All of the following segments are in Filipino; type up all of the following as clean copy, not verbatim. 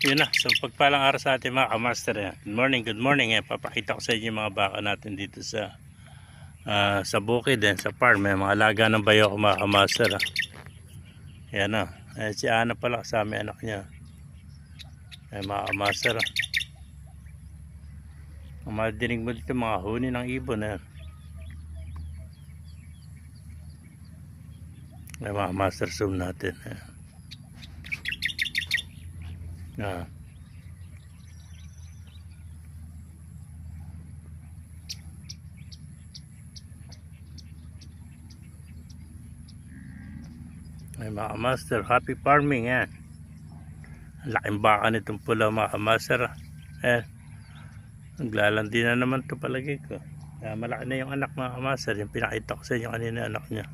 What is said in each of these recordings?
Yun na, so pagpalang araw sa ating mga kamaster. Good morning. Papakita ko sa inyo yung mga baka natin dito sa bukid, sa farm. May mga alaga ng bayo ko mga kamaster. Yan na. Si Ana pala kasama anak niya. Mga kamaster. Ang madinig mo dito mga huni ng ibon. Mga master zoom natin. Mga master, happy farming yan. Laking baka nitong pula mga master. Naglalandi na naman to palagi ko. Malaki na yung anak mga master. Yung pinakita ko sa inyo kanina anak niya.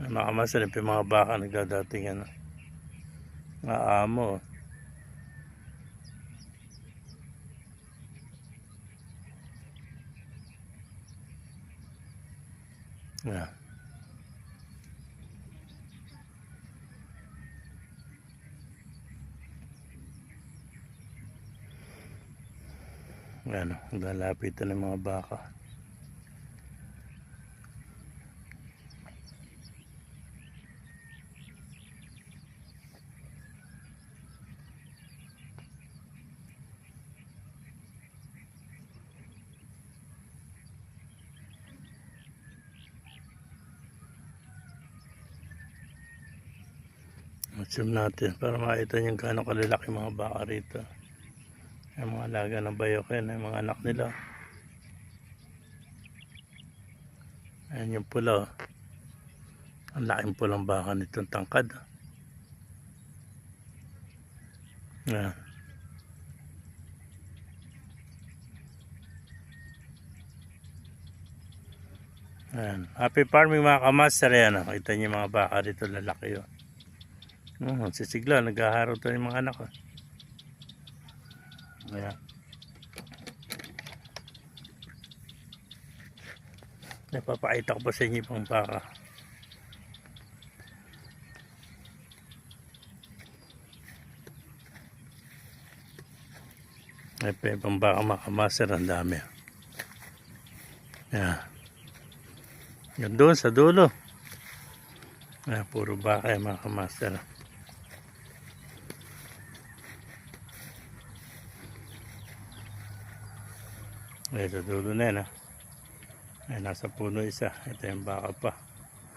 Mga master, yung mga baka nagdadating mga amo. Lalapitan ng mga baka. Zoom natin para makita nyo gaano kalalaki mga baka rito. Yung mga alaga ng bayokin, yung mga anak nila. Ayan yung pula. Ang laking pulang baka nitong tangkad. Ayan. Happy farming mga kamaster. Kita nyo yung mga baka rito, lalaki yun. Sisigla, nag-aharaw to yung mga anak. Ayan. Napapakita ko pa sa inyo pang baka. May pang baka mga kamaster, ang dami. Ayan. Yan doon sa dulo. Puro baka yung mga kamaster. Sa dulo na yan. Nasa puno isa. Ito yung baka pa.